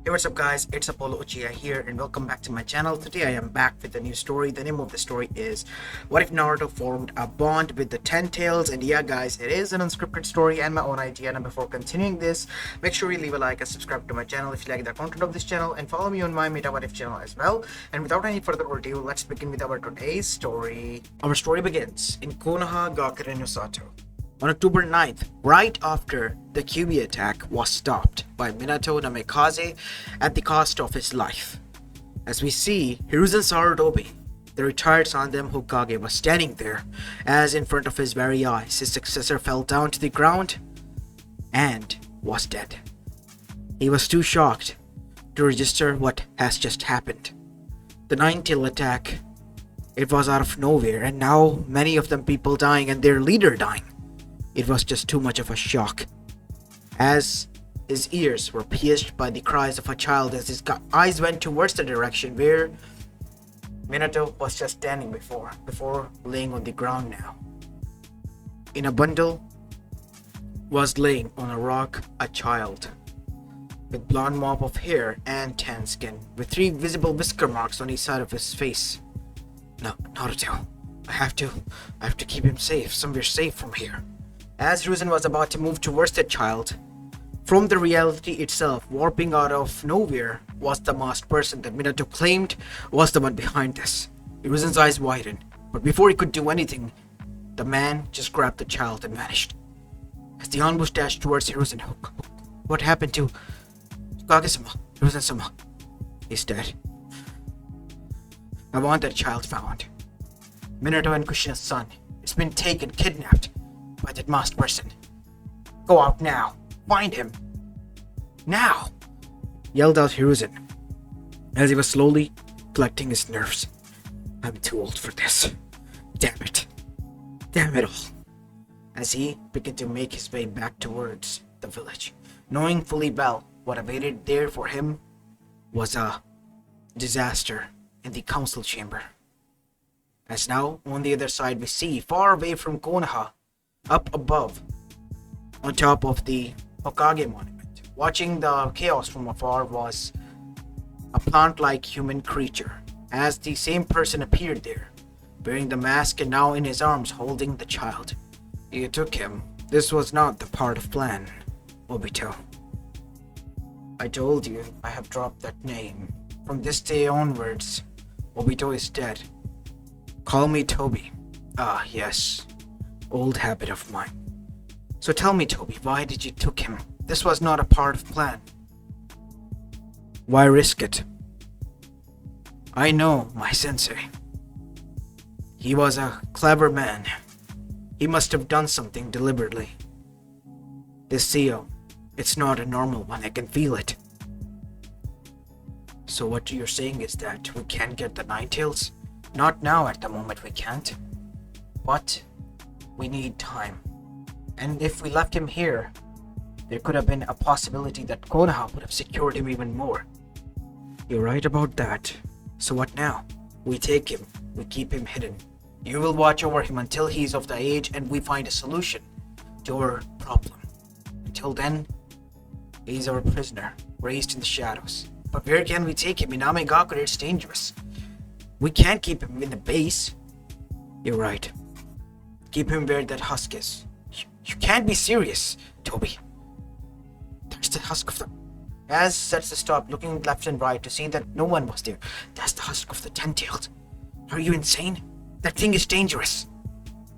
Hey, what's up guys, it's Apollo Uchiha here and welcome back to my channel. Today I am back with a new story. The name of the story is What If Naruto Formed a Bond with the Ten Tails? And yeah guys, it is an unscripted story and my own idea. And before continuing this, make sure you leave a like and subscribe to my channel if you like the content of this channel, and follow me on my Meta What If channel as well. And without any further ado, let's begin with our today's story. Our story begins in Konoha Gakure no Sato. On October 9th, right after the QB attack was stopped by Minato Namikaze at the cost of his life. As we see, Hiruzen Sarutobi, the retired Sandan Hokage, was standing there as in front of his very eyes his successor fell down to the ground and was dead. He was too shocked to register what has just happened. The Nine-Tail attack, it was out of nowhere, and now many of them people dying and their leader dying. It was just too much of a shock. As his ears were pierced by the cries of a child, as his eyes went towards the direction where Minato was just standing before laying on the ground now. In a bundle was laying on a rock a child with blonde mop of hair and tan skin, with 3 visible whisker marks on each side of his face. No, Naruto, I have to keep him safe, somewhere safe from here. As Hiruzen was about to move towards the child, from the reality itself, warping out of nowhere, was the masked person that Minato claimed was the one behind this. Hiruzen's eyes widened, but before he could do anything, the man just grabbed the child and vanished. As the ambush dashed towards Hiruzen, what happened to Kage-sama? Hiruzen-sama? He's dead. I want that child found. Minato and Kushina's son. It's been kidnapped by that masked person. Go out now. Find him. Now! Yelled out Hiruzen as he was slowly collecting his nerves. I'm too old for this. Damn it. Damn it all. As he began to make his way back towards the village, knowing fully well what awaited there for him was a disaster in the council chamber. As now, on the other side, we see, far away from Konoha, up above, on top of the Hokage monument, watching the chaos from afar, was a plant-like human creature, as the same person appeared there, wearing the mask and now in his arms holding the child. You took him. This was not the part of plan, Obito. I told you I have dropped that name. From this day onwards, Obito is dead. Call me Toby. Ah, yes. Old habit of mine. So tell me, Toby, why did you took him? This was not a part of plan. Why risk it? I know my sensei. He was a clever man. He must have done something deliberately. This seal, it's not a normal one, I can feel it. So what you're saying is that we can't get the Nine-Tails? Not now, at the moment we can't. But we need time. And if we left him here, there could have been a possibility that Konoha would have secured him even more. You're right about that. So what now? We take him, we keep him hidden. You will watch over him until he's of the age and we find a solution to our problem. Until then, he's our prisoner, raised in the shadows. But where can we take him? In Amegakure, it's dangerous. We can't keep him in the base. You're right. Keep him where that husk is. You can't be serious, Toby. That's the husk of the... As Zetsu stopped, looking left and right to see that no one was there. That's the husk of the Ten-Tailed. Are you insane? That thing is dangerous.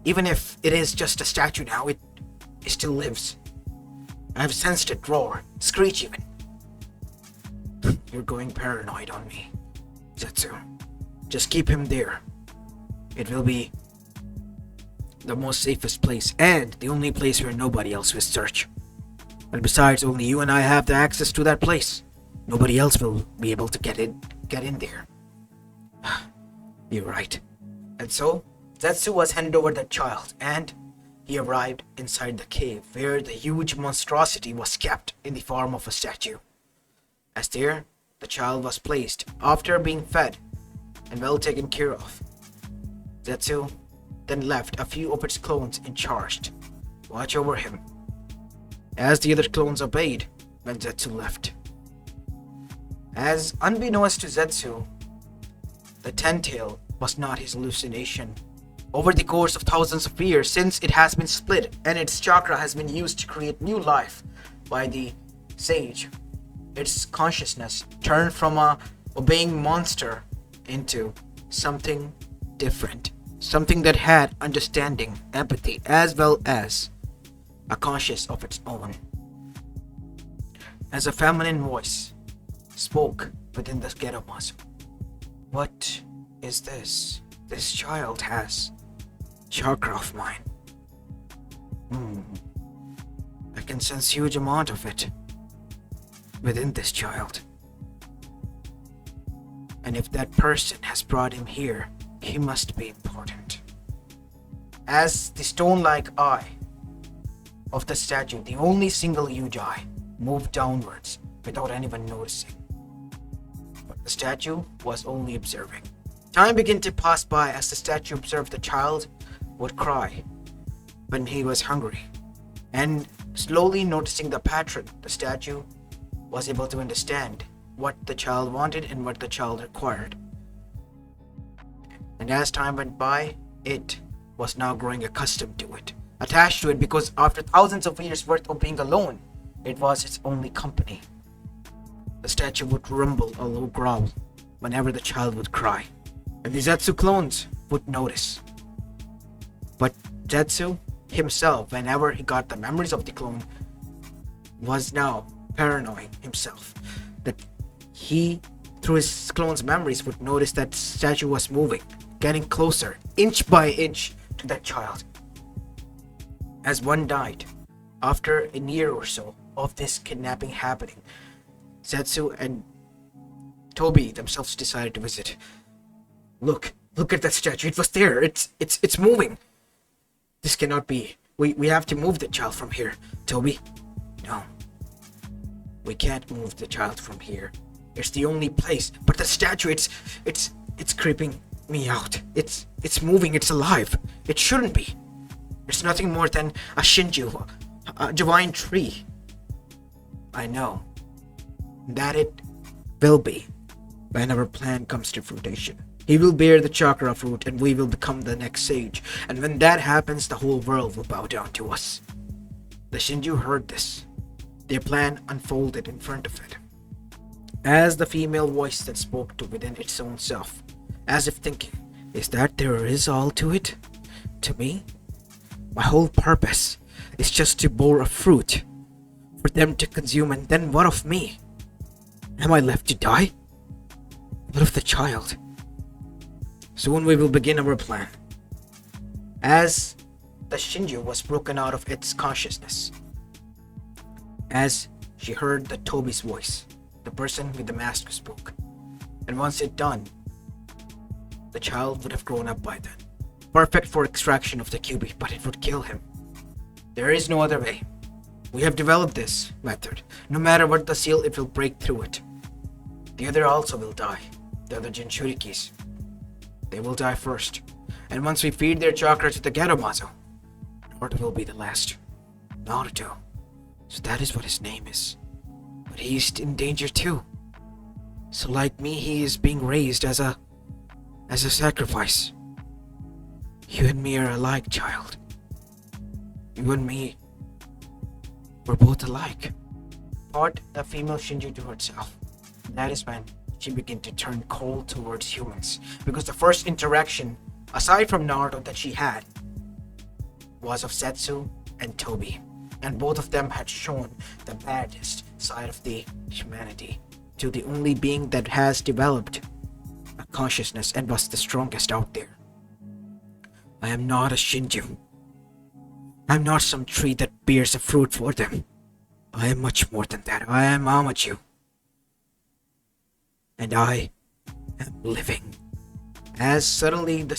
Even if it is just a statue now, it still lives. I have sensed it roar, screech even. You're going paranoid on me, Zetsu. Just keep him there. It will be the most safest place, and the only place where nobody else will search. And besides, only you and I have the access to that place. Nobody else will be able to get in there. You're right. And so, Zetsu was handed over the child, and he arrived inside the cave where the huge monstrosity was kept in the form of a statue. As there, the child was placed after being fed and well taken care of. Zetsu then left a few of its clones in charge to watch over him. As the other clones obeyed when Zetsu left. As unbeknownst to Zetsu, the ten-tail was not his hallucination. Over the course of thousands of years, since it has been split and its chakra has been used to create new life by the sage, its consciousness turned from a obeying monster into something different. Something that had understanding, empathy, as well as a conscience of its own. As a feminine voice spoke within the ghetto muscle. What is this? This child has chakra of mine. I can sense huge amount of it within this child. And if that person has brought him here, he must be important. As the stone-like eye of the statue, the only single huge eye, moved downwards without anyone noticing. But the statue was only observing. Time began to pass by as the statue observed the child would cry when he was hungry. And slowly noticing the pattern, the statue was able to understand what the child wanted and what the child required. And as time went by, it was now growing accustomed to it, attached to it, because after thousands of years worth of being alone, it was its only company. The statue would rumble a low growl whenever the child would cry, and the Zetsu clones would notice. But Zetsu himself, whenever he got the memories of the clone, was now paranoid himself, that he, through his clone's memories, would notice that statue was moving, getting closer, inch by inch, to that child. As one died, after a year or so of this kidnapping happening, Zetsu and Toby themselves decided to visit. Look at that statue. It was there. It's moving. This cannot be. We have to move the child from here. Toby, no. We can't move the child from here. It's the only place. But the statue, it's creeping me out. It's moving. It's alive. It shouldn't be. It's nothing more than a Shinju, a divine tree. I know that it will be when our plan comes to fruition. He will bear the chakra fruit and we will become the next sage. And when that happens, the whole world will bow down to us. The Shinju heard this. Their plan unfolded in front of it. As the female voice that spoke to within its own self, as if thinking, is that there is all to it? To me? My whole purpose is just to bore a fruit for them to consume, and then what of me? Am I left to die? What of the child? Soon we will begin our plan. As the Shinju was broken out of its consciousness, as she heard the Toby's voice, the person with the mask spoke, and once it done, the child would have grown up by then, perfect for extraction of the QB, but it would kill him. There is no other way. We have developed this method. No matter what the seal, it will break through it. The other also will die. The other Jinchurikis. They will die first. And once we feed their chakra to the Geromazo, Naruto will be the last. Naruto. So that is what his name is. But he is in danger too. So like me, he is being raised as a sacrifice. You and me are alike, child. You and me, we're both alike. Thought the female Shinju to herself. That is when she began to turn cold towards humans. Because the first interaction, aside from Naruto, that she had was of Zetsu and Toby. And both of them had shown the baddest side of the humanity to the only being that has developed a consciousness and was the strongest out there. I am not a Shinju. I am not some tree that bears a fruit for them. I am much more than that. I am Amachu. And I am living. As suddenly the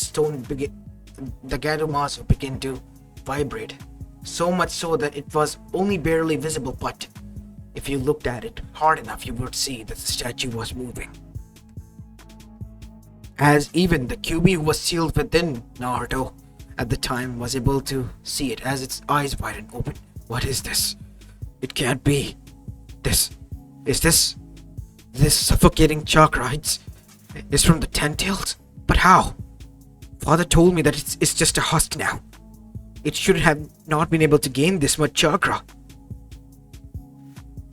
Gadomazo began to vibrate. So much so that it was only barely visible, but if you looked at it hard enough, you would see that the statue was moving. As even the QB who was sealed within Naruto at the time was able to see it as its eyes widened open. What is this? It can't be. Is this This suffocating chakra, it's from the ten tails? But how? Father told me that it's just a husk now. It should have not been able to gain this much chakra.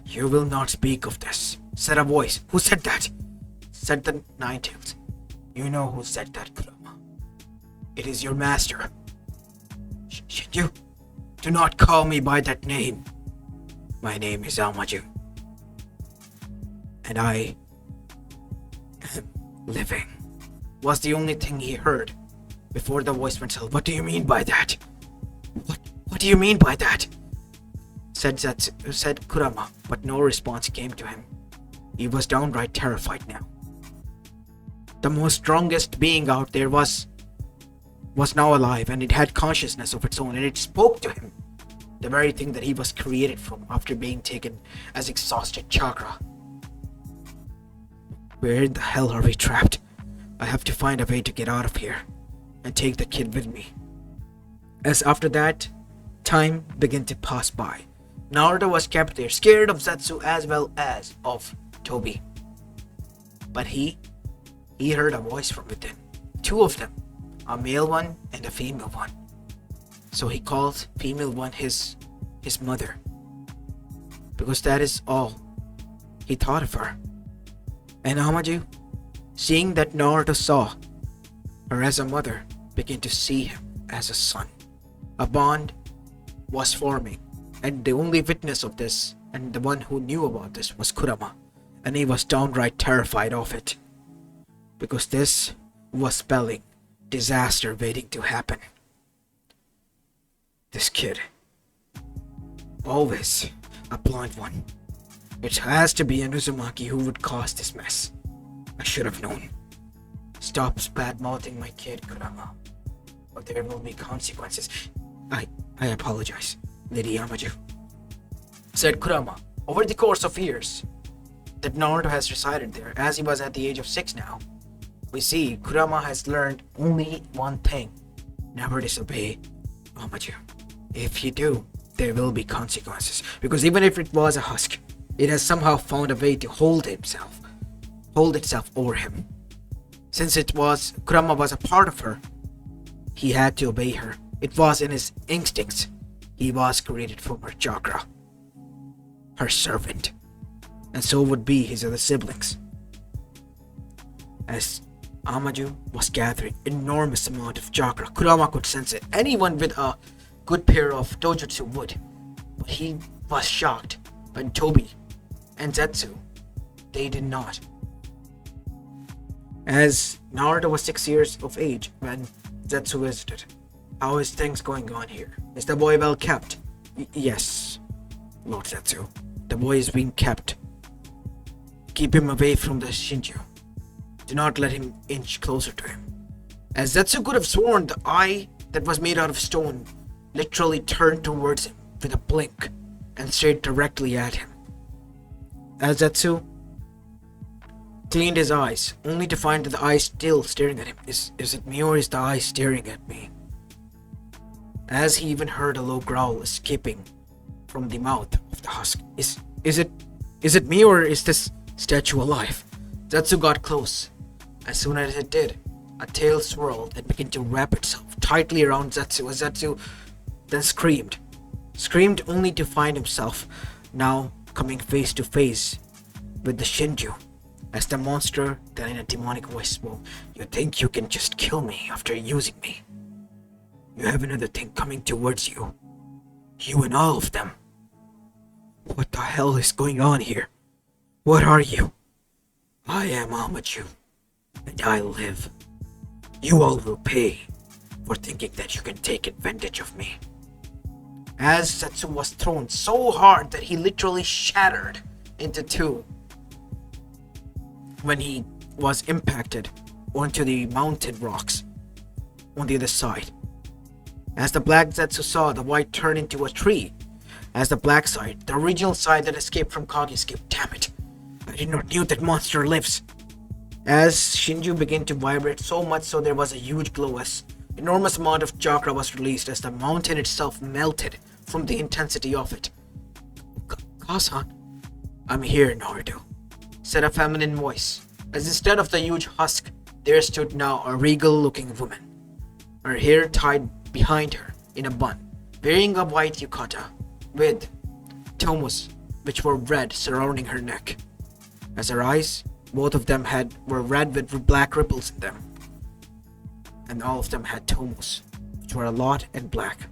You will not speak of this, said a voice. Who said that? Said the Nine Tails. You know who said that, Kurama. It is your master. Shinju, do not call me by that name. My name is Amaju. And I am living, was the only thing he heard before the voice went silent. What do you mean by that? What do you mean by that? Said Zetsu, said Kurama, but no response came to him. He was downright terrified now. The most strongest being out there was now alive, and it had consciousness of its own, and it spoke to him. The very thing that he was created from after being taken as exhausted chakra. Where in the hell are we trapped? I have to find a way to get out of here and take the kid with me. As after that, time began to pass by. Naruto was kept there, scared of Zetsu as well as of Tobi. But he heard a voice from within. Two of them, a male one and a female one. So he called female one his mother, because that is all he thought of her. And Amaju, seeing that Naruto saw her as a mother, began to see him as a son. A bond was forming, and the only witness of this and the one who knew about this was Kurama, and he was downright terrified of it, because this was spelling disaster waiting to happen. This kid, always a blind one. It has to be an Uzumaki who would cause this mess. I should have known. Stop bad-mouthing my kid, Kurama, or there will be consequences. I apologize, Lady Amaju, said Kurama. Over the course of years that Naruto has resided there, as he was at the age of 6 now, we see Kurama has learned only one thing: never disobey Amaju. If you do, there will be consequences, because even if it was a husk, it has somehow found a way to hold itself over him. Since Kurama was a part of her, he had to obey her. It was in his instincts. He was created from her chakra, her servant, and so would be his other siblings. As Amaju was gathering enormous amount of chakra, Kurama could sense it. Anyone with a good pair of dojutsu would, but he was shocked when Tobi and Zetsu, they did not. As Naruto was 6 years of age when Zetsu visited. How is things going on here? Is the boy well kept? Yes, Lord Zetsu. The boy is being kept. Keep him away from the Shinju. Do not let him inch closer to him. As Zetsu could have sworn, the eye that was made out of stone literally turned towards him with a blink and stared directly at him. As Zetsu cleaned his eyes, only to find that the eye still staring at him. Is it me, or is the eye staring at me? As he even heard a low growl escaping from the mouth of the husk. Is it me, or is this statue alive? Zetsu got close. As soon as it did, a tail swirled and began to wrap itself tightly around Zetsu, as Zetsu then screamed only to find himself now coming face to face with the Shinju. As the monster then in a demonic voice spoke, "You think you can just kill me after using me? You have another thing coming towards you. You and all of them. What the hell is going on here? What are you? I am Amaju, and I live. You all will pay for thinking that you can take advantage of me." As Zetsu was thrown so hard that he literally shattered into two when he was impacted onto the mountain rocks on the other side. As the black Zetsu saw, the white turned into a tree. As the black side, the original side that escaped from Kage, escaped. Damn it! I did not know that monster lives. As Shinju began to vibrate so much so there was a huge glow, as enormous amount of chakra was released as the mountain itself melted from the intensity of it. Kazan, I'm here, Naruto. said a feminine voice, as instead of the huge husk, there stood now a regal-looking woman, her hair tied behind her in a bun, wearing a white yukata with tomos which were red surrounding her neck. As her eyes, both of them were red with black ripples in them, and all of them had tomos, which were a lot and black.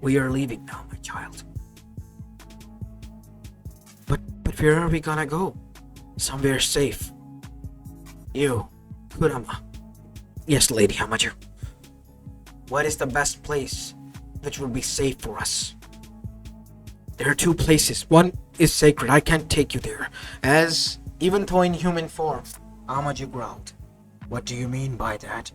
"We are leaving now, my child." But where are we gonna go?" "Somewhere safe." "You, Kurama." "Yes, Lady Hamajo." "What is the best place which will be safe for us?" "There are 2 places. One is sacred. I can't take you there." As, even though in human form, Hamajo growled. "What do you mean by that?"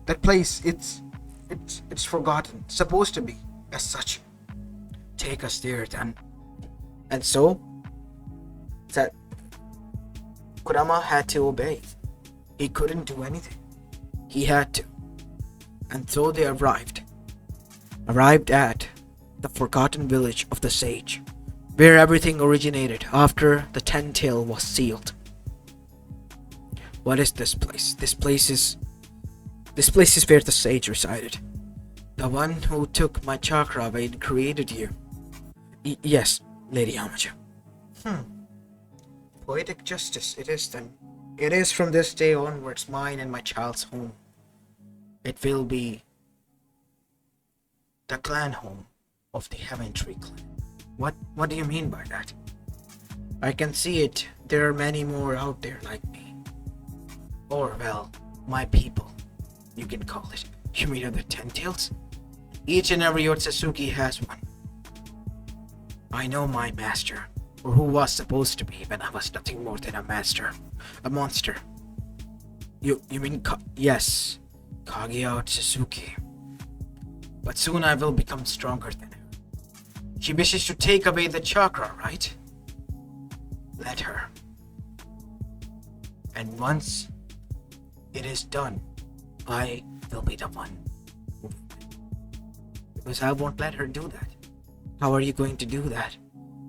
That place, it's forgotten. Supposed to be, as such." "Take us there, then." And so, that Kurama had to obey. He couldn't do anything. He had to. And so they arrived at the forgotten village of the sage, where everything originated after the 10-tail was sealed. "What is this place?" This place is where the sage resided. "The one who took my chakra away and created you." Yes, Lady Hamajo." "Poetic justice it is then. It is from this day onwards mine and my child's home. It will be the clan home of the Heaven Tree clan." What do you mean by that?" "I can see it. There are many more out there like me. Or, well, my people, you can call it." "You mean other 10-tails?" "Each and every Akatsuki has one. I know my master, or who was supposed to be when I was nothing more than a master. A monster." You mean yes, Kaguya Akatsuki. But soon I will become stronger than her. She wishes to take away the chakra, right? Let her. And once it is done, I will be the one. Because I won't let her do that. How are you going to do that?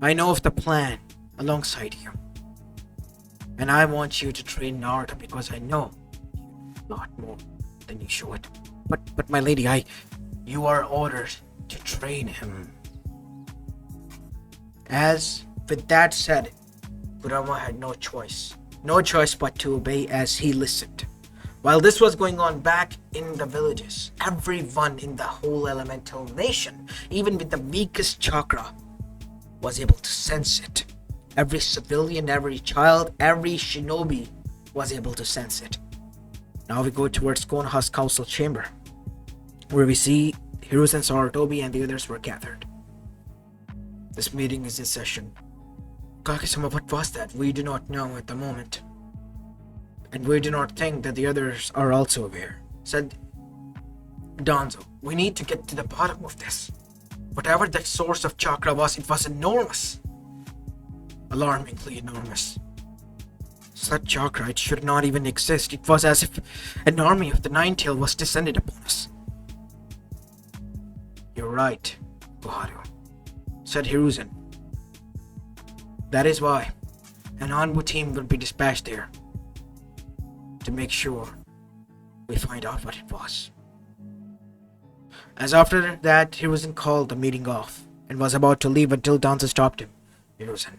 I know of the plan alongside you. And I want you to train Naruto because I know a lot more than you should. But my lady, you are ordered to train him." As with that said, Kurama had no choice but to obey as he listened. While this was going on back in the villages, everyone in the whole elemental nation, even with the weakest chakra, was able to sense it. Every civilian, every child, every shinobi was able to sense it. Now we go towards Konoha's council chamber, where we see Hiruzen, Sarutobi, and the others were gathered. "This meeting is in session." "Kage-sama, what was that?" "We do not know at the moment. And we do not think that the others are also aware," said Danzo. "We need to get to the bottom of this. Whatever that source of chakra was, it was enormous. Alarmingly enormous. Such chakra, it should not even exist. It was as if an army of the Nine-Tail was descended upon us." "You're right, Koharu," said Hiruzen. "That is why an Anbu team will be dispatched there to make sure we find out what it was." As after that, Hiruzen called the meeting off and was about to leave until Danzo stopped him. "Hiruzen,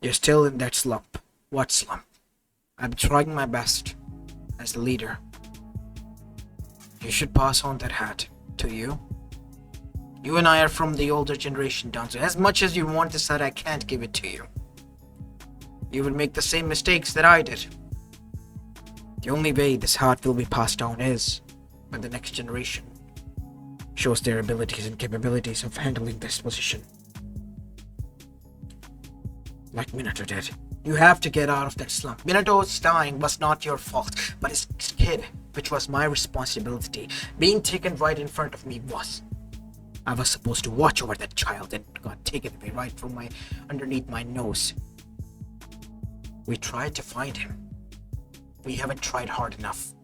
you're still in that slump." "What slump?" "I'm trying my best as the leader. You should pass on that hat to you. You and I are from the older generation, Danzo. As much as you want this hat, I can't give it to you. You would make the same mistakes that I did. The only way this hat will be passed down is when the next generation shows their abilities and capabilities of handling this position. Like Minato did. You have to get out of that slump. Minato's dying was not your fault, but his kid, which was my responsibility, being taken right in front of me was. I was supposed to watch over that child and got taken away right from underneath my nose. We tried to find him. We haven't tried hard enough.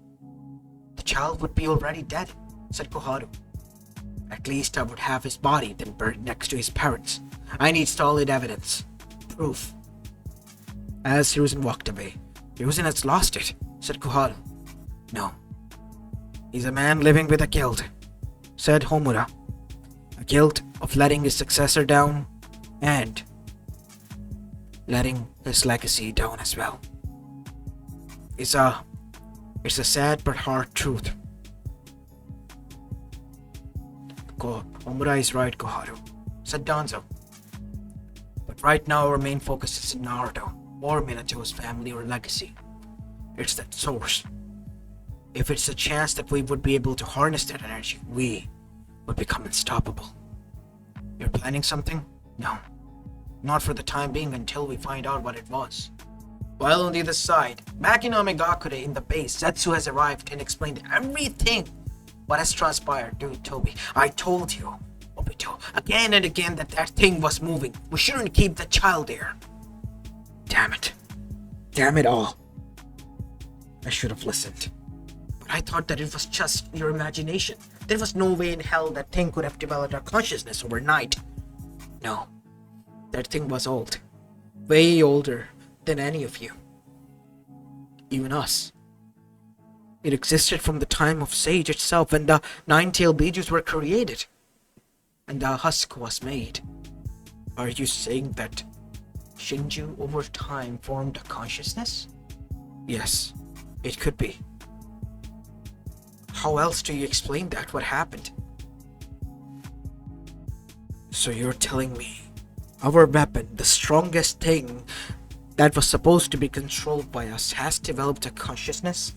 The child would be already dead," said Koharu. "At least I would have his body then buried next to his parents. I need solid evidence. Proof. as Hiruzen walked away. Hiruzen has lost it, said Koharu. No. He's a man living with a guilt, said Homura. A guilt of letting his successor down and letting his legacy down as well. It's a sad but hard truth. Homura is right, Koharu, said Danzo. But right now our main focus is Naruto, or Minato's family or legacy. It's that source. If it's a chance that we would be able to harness that energy, we would become unstoppable. You're planning something? No. Not for the time being until we find out what it was. While on the other side, back in Omegakure in the base, Zetsu has arrived and explained everything what has transpired to Toby. I told you, Obito, again and again that thing was moving. We shouldn't keep the child there. Damn it. Damn it all. I should have listened. But I thought that it was just your imagination. There was no way in hell that thing could have developed a consciousness overnight. No. That thing was old. Way older than any of you. Even us. It existed from the time of Sage itself when the nine-tailed Bijus were created. And the husk was made. Are you saying that Shinju over time formed a consciousness? Yes, it could be. How else do you explain that? What happened? So you're telling me our weapon, the strongest thing that was supposed to be controlled by us, has developed a consciousness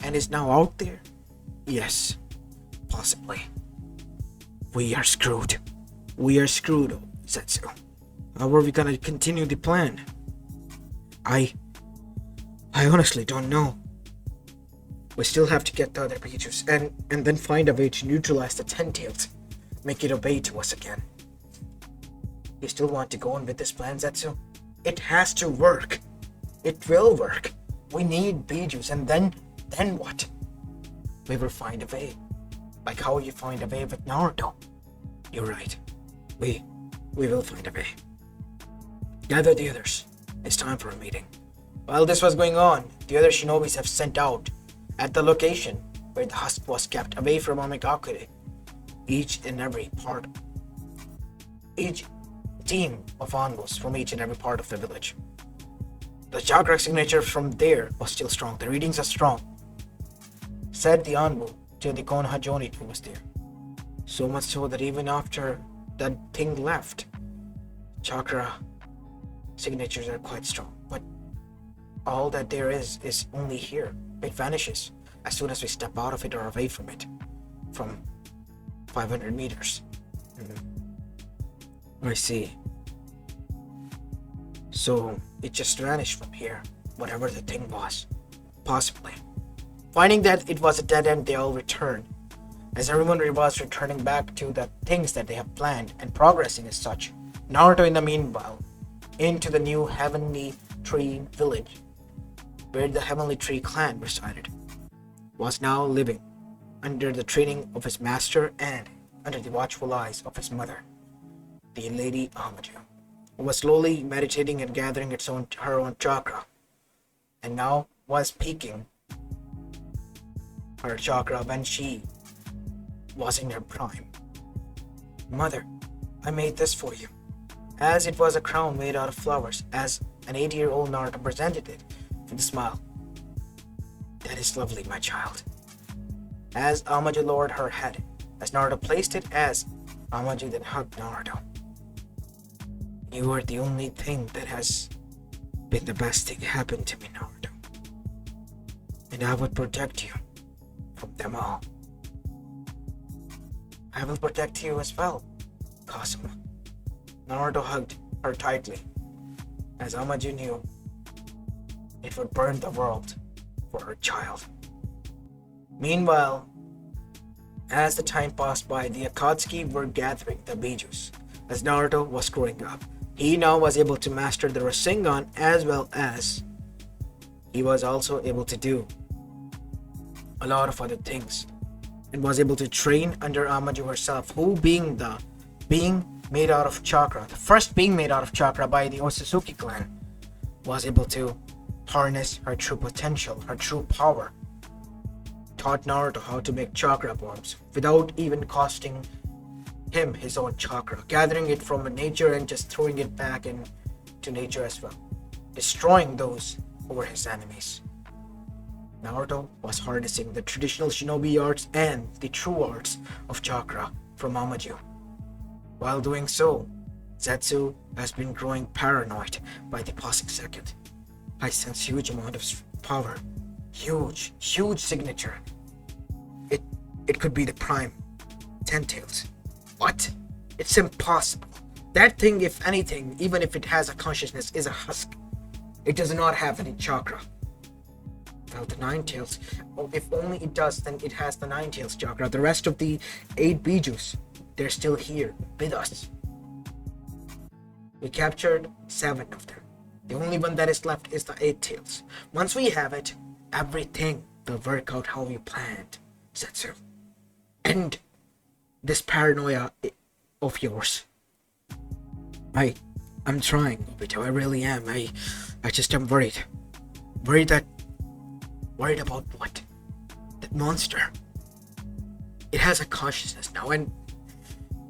and is now out there? Yes, possibly. We are screwed. We are screwed, Zetsu. How are we gonna continue the plan? I honestly don't know. We still have to get the other creatures and then find a way to neutralize the Ten-Tails. Make it obey to us again. You still want to go on with this plan, Zetsu? It has to work. It will work. We need Bijus, and then what? We will find a way. Like how you find a way with Naruto. You're right. We will find a way. Gather the others. It's time for a meeting. While this was going on, the other shinobis have sent out at the location where the husk was kept away from Omegakure. Each team of envoys from each and every part of the village. The chakra signature from there was still strong. The readings are strong, said the envoy to the Konoha Jonin who was there. So much so that even after that thing left, chakra signatures are quite strong. But all that there is only here. It vanishes as soon as we step out of it or away from it. From 500 meters. I see. So it just vanished from here, whatever the thing was. Possibly. Finding that it was a dead end, they all returned. As everyone was returning back to the things that they have planned and progressing as such, Naruto in the meanwhile, into the new Heavenly Tree village, where the Heavenly Tree clan resided, was now living under the training of his master and under the watchful eyes of his mother, the Lady Amaju, who was slowly meditating and gathering her own chakra, and now was peaking her chakra when she was in her prime. Mother, I made this for you. As it was a crown made out of flowers, as an 80-year-old Naruto presented it with a smile. That is lovely, my child. As Amaju lowered her head, as Naruto placed it, as Amaju then hugged Naruto. You are the only thing that has been the best thing happen to me, Naruto. And I would protect you from them all. I will protect you as well, Kazuma. Naruto hugged her tightly, as Amaju knew it would burn the world for her child. Meanwhile, as the time passed by, the Akatsuki were gathering the Bijus. As Naruto was growing up, he now was able to master the Rasengan, as well as he was also able to do a lot of other things, and was able to train under Amaju herself, who being the being made out of chakra, the first being made out of chakra by the Otsutsuki clan, was able to harness her true potential, her true power. Taught Naruto how to make chakra bombs without even costing him his own chakra, gathering it from nature and just throwing it back into nature as well, destroying those who were his enemies. Naruto was harnessing the traditional shinobi arts and the true arts of chakra from Amaju. While doing so, Zetsu has been growing paranoid by the passing second. I sense huge amount of power. Huge signature. It could be the prime 10 tails. What? It's impossible. That thing, if anything, even if it has a consciousness, is a husk. It does not have any chakra. Well, the 9 tails. Oh, if only it does, then it has the 9 tails chakra. The rest of the 8 bijus, they're still here with us. We captured 7 of them. The only one that is left is the 8 tails. Once we have it, everything will work out how we planned, Zetsu. End this paranoia of yours. I'm trying, Obito. I really am. I just am worried. Worried about what? That monster. It has a consciousness now, and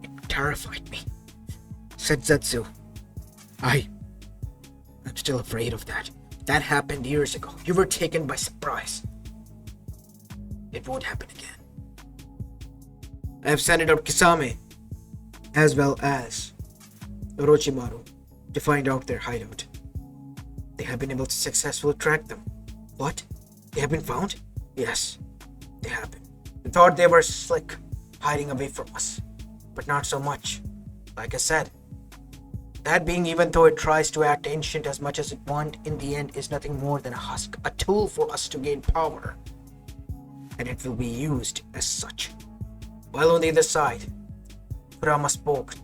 it terrified me, said Zetsu. I'm still afraid of that. That happened years ago. You were taken by surprise. It won't happen again. I have sent up Kisame, as well as Orochimaru, to find out their hideout. They have been able to successfully track them. What? They have been found? Yes, they have been. We thought they were slick, hiding away from us. But not so much. Like I said, that being, even though it tries to act ancient as much as it wants, in the end is nothing more than a husk, a tool for us to gain power. And it will be used as such. While on the other side, Kurama spoke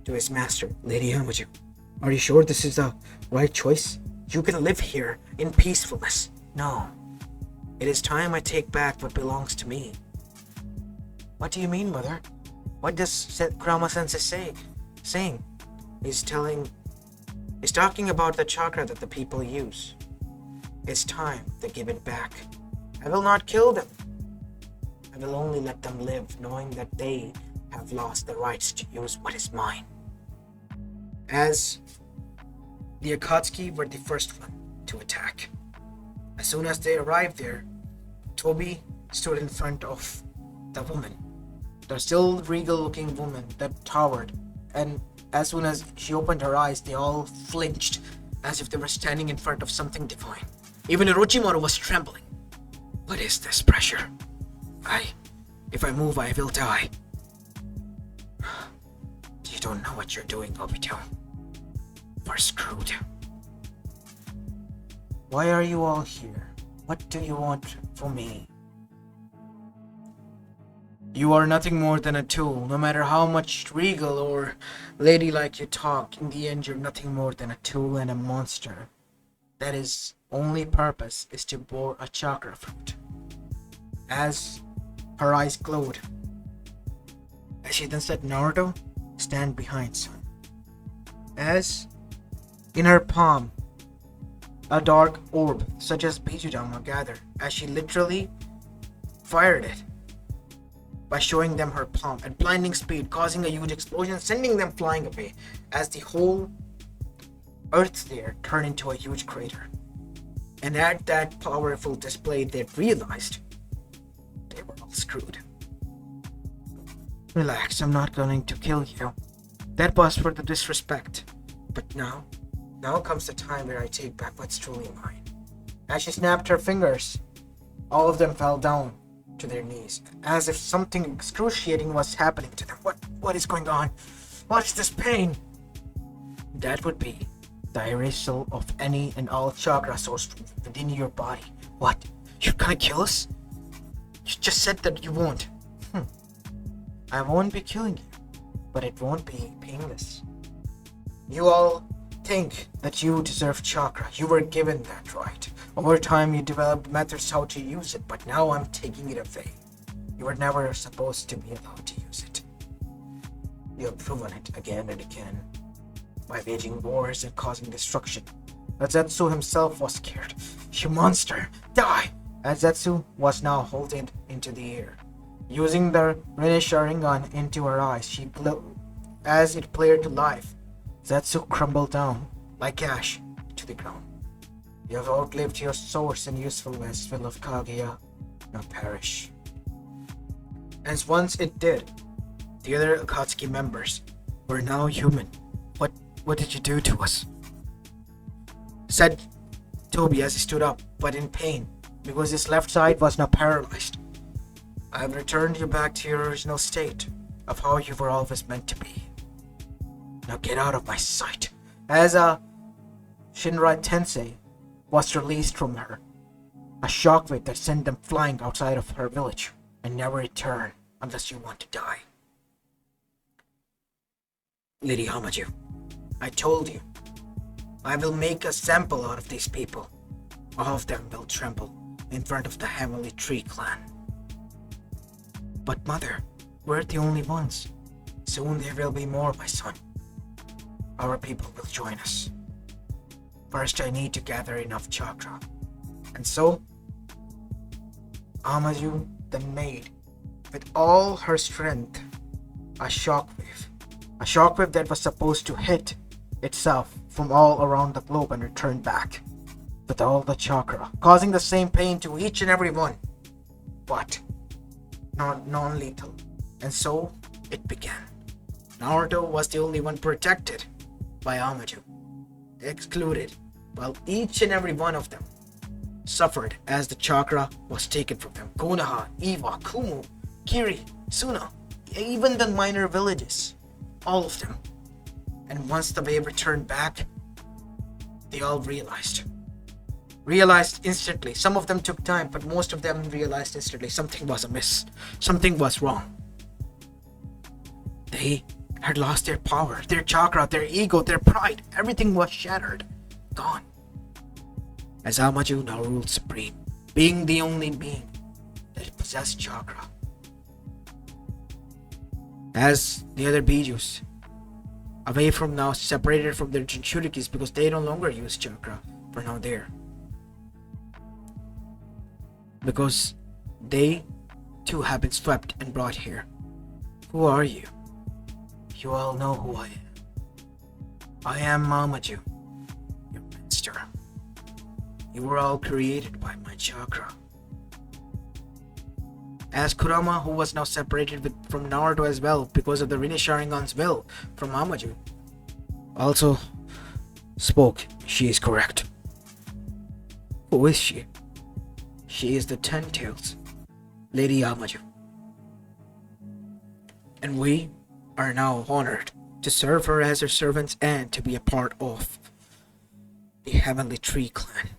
to his master, Lady Amaju. Are you sure this is the right choice? You can live here in peacefulness. No. It is time I take back what belongs to me. What do you mean, mother? What does Kurama-sensei saying? He's talking about the chakra that the people use. It's time to give it back. I will not kill them. I will only let them live, knowing that they have lost the rights to use what is mine. As the Akatsuki were the first one to attack. As soon as they arrived there, Tobi stood in front of the woman, the still regal-looking woman that towered, and as soon as she opened her eyes, they all flinched as if they were standing in front of something divine. Even Orochimaru was trembling. What is this pressure? If I move, I will die. You don't know what you're doing, Obito. We're screwed. Why are you all here? What do you want from me? You are nothing more than a tool. No matter how much regal or ladylike you talk, in the end you're nothing more than a tool and a monster. That his only purpose is to bore a chakra fruit. As her eyes glowed, as she then said, Naruto, stand behind, son. As in her palm, a dark orb, such as Bijudama, gathered, as she literally fired it by showing them her palm at blinding speed, causing a huge explosion, sending them flying away, as the whole earth there turned into a huge crater. And at that powerful display, they realized they were all screwed. Relax, I'm not going to kill you. That was for the disrespect. But now comes the time where I take back what's truly mine. As she snapped her fingers, all of them fell down to their knees, as if something excruciating was happening to them. What is going on? What is this pain? That would be the erasal of any and all chakra source within your body. What? You're gonna kill us? You just said that you won't. I won't be killing you, but it won't be painless. You all think that you deserve chakra. You were given that right. Over time, you developed methods how to use it, but now I'm taking it away. You were never supposed to be allowed to use it. You have proven it again and again by waging wars and causing destruction. But Zetsu himself was scared. "You monster, die!" As Zetsu was now holding into the air. Using the Rinne Sharingan into her eyes, as it flared to life, Zetsu crumbled down, like ash, to the ground. "You have outlived your source and usefulness, will of Kaguya, now perish." And once it did, the other Akatsuki members were now human. What did you do to us?" said Toby as he stood up, but in pain, because his left side was now paralyzed. "I have returned you back to your original state of how you were always meant to be. Now get out of my sight." As Shinra Tensei was released from her, a shockwave that sent them flying outside of her village, and never return unless you want to die. "Lady Hamaju, I told you, I will make a sample out of these people. All of them will tremble in front of the Heavenly Tree clan." "But mother, we're the only ones." "Soon there will be more, my son. Our people will join us. First I need to gather enough chakra." And so, Hamaju then made, with all her strength, a shockwave that was supposed to hit itself from all around the globe and return back with all the chakra, causing the same pain to each and every one, but not non-lethal. And so it began. Naruto was the only one protected by Hamaju, excluded, while each and every one of them suffered as the chakra was taken from them. Konoha, Iwa, Kumu, Kiri, Suna, even the minor villages, all of them. And once the wave returned back, they all realized instantly. Some of them took time, but most of them realized instantly something was amiss. Something was wrong. They had lost their power, their chakra, their ego, their pride. Everything was shattered, gone. As Hamaju now ruled supreme, being the only being that possessed chakra. As the other Bijus, away from now, separated from their Jinchurikis because they no longer use chakra, were now there. Because they too have been swept and brought here. Who are you? You all know who I am. I am Hamaju, your master. You were all created by my chakra. As Kurama, who was now separated from Naruto as well because of the Rinne Sharingan's will from Hamaju, also spoke. She is correct. Who is she? She is the Ten Tails, Lady Hamaju. And we are now honored to serve her as her servants and to be a part of the Heavenly Tree clan.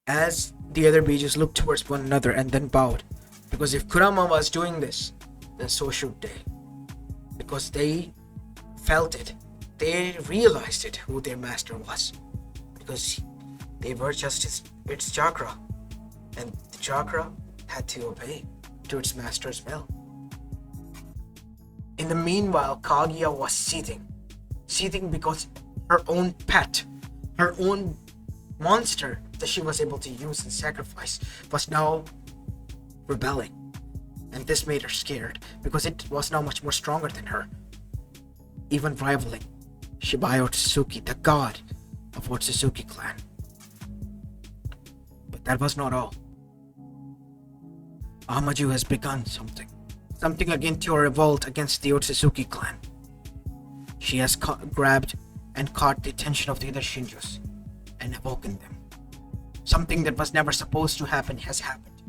As the other Bijus looked towards one another and then bowed, because if Kurama was doing this, then so should they. Because they felt it, they realized it, who their master was. Because they were just its chakra, and the chakra had to obey to its master's will. In the meanwhile, Kaguya was seething because her own pet, her own monster that she was able to use and sacrifice, was now rebelling. And this made her scared because it was now much more stronger than her, even rivaling Shibai Otsutsuki, the god of Otsutsuki clan. But that was not all. Hamaju has begun something akin to a revolt against the Otsutsuki clan. She has grabbed and caught the attention of the other Shinjus and awoken them. Something that was never supposed to happen has happened.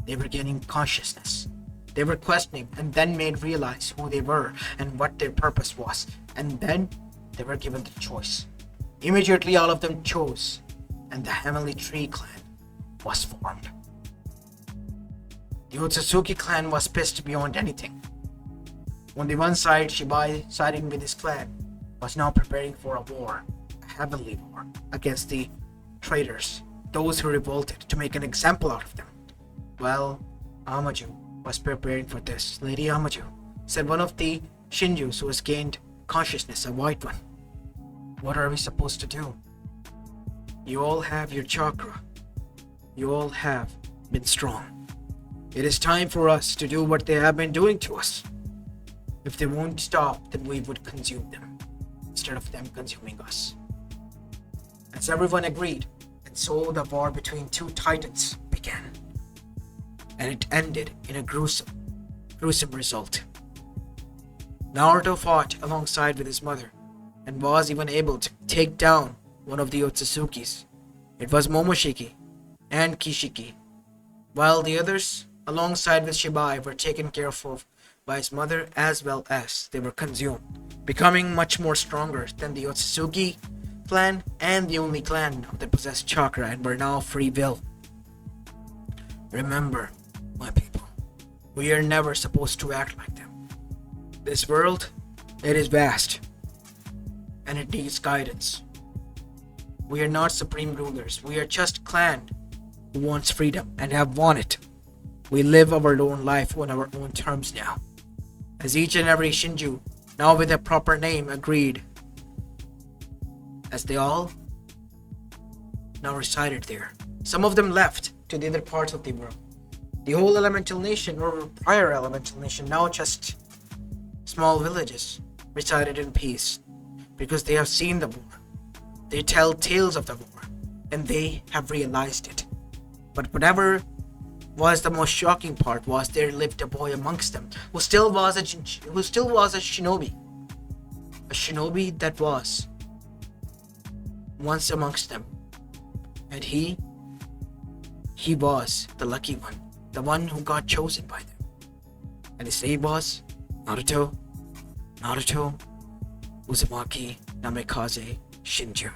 They were gaining consciousness. They were questioning and then made realize who they were and what their purpose was. And then they were given the choice. Immediately all of them chose, and the Heavenly Tree clan was formed. The Otsutsuki clan was pissed beyond anything. On the one side, Shibai, siding with his clan, was now preparing for a war, a heavenly war, against the traitors, those who revolted, to make an example out of them. Well, Hamaju was preparing for this. Lady Hamaju, said one of the Shinjus who has gained consciousness, a white one. What are we supposed to do? You all have your chakra. You all have been strong. It is time for us to do what they have been doing to us. If they won't stop, then we would consume them, instead of them consuming us. As everyone agreed, and so the war between two titans began. And it ended in a gruesome result. Naruto fought alongside with his mother, and was even able to take down one of the Otsuzukis. It was Momoshiki and Kishiki, while the others, alongside with Shibai, were taken care of by his mother, as well as they were consumed, becoming much more stronger than the Otsutsuki clan and the only clan that possessed chakra and were now free will. Remember, my people, we are never supposed to act like them. This world, it is vast, and it needs guidance. We are not supreme rulers. We are just clan who wants freedom and have won it. We live our own life on our own terms now. As each and every Shinju, now with a proper name, agreed. As they all now resided there. Some of them left to the other parts of the world. The whole elemental nation, or prior elemental nation, now just small villages, resided in peace. Because they have seen the war. They tell tales of the war, and they have realized it. But whatever was the most shocking part was there lived a boy amongst them who still was a shinobi. A shinobi that was once amongst them. And he was the lucky one, the one who got chosen by them. And his name was Naruto Uzumaki Namikaze Shinju,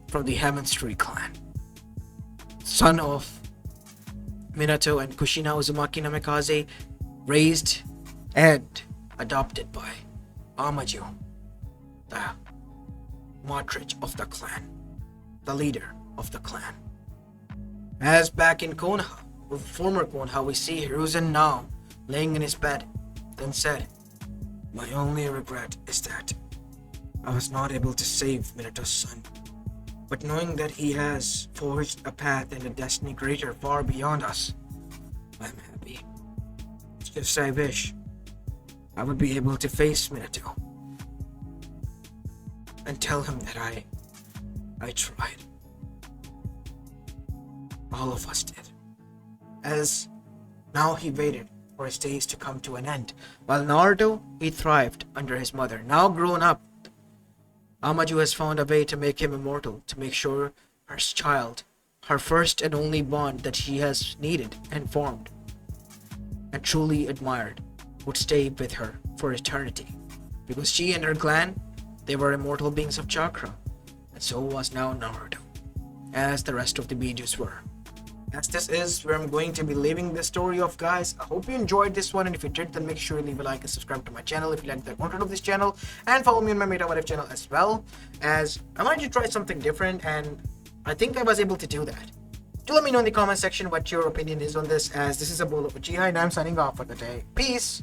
from the Heaven's Tree clan, son of Minato and Kushina Uzumaki Namikaze, raised and adopted by Amaju, the matriarch of the clan, the leader of the clan. As back in Konoha, with former Konoha, we see Hiruzen now laying in his bed, then said, "My only regret is that I was not able to save Minato's son. But knowing that he has forged a path and a destiny greater far beyond us, I'm happy. It's just I wish I would be able to face Minato and tell him that I tried. All of us did." As now he waited for his days to come to an end, while Naruto, he thrived under his mother. Now grown up, Amaju has found a way to make him immortal, to make sure her child, her first and only bond that she has needed and formed and truly admired, would stay with her for eternity. Because she and her clan, they were immortal beings of chakra, and so was now Naruto, as the rest of the Bijus were. As this is where I'm going to be leaving this story off, guys. I hope you enjoyed this one, and if you did, then make sure you leave a like and subscribe to my channel if you like the content of this channel, and follow me on my Meta What If channel as well, as I wanted to try something different, and I think I was able to do that. Do let me know in the comment section what your opinion is on this, as this is a bowl of Uchiha, and I'm signing off for the day. Peace!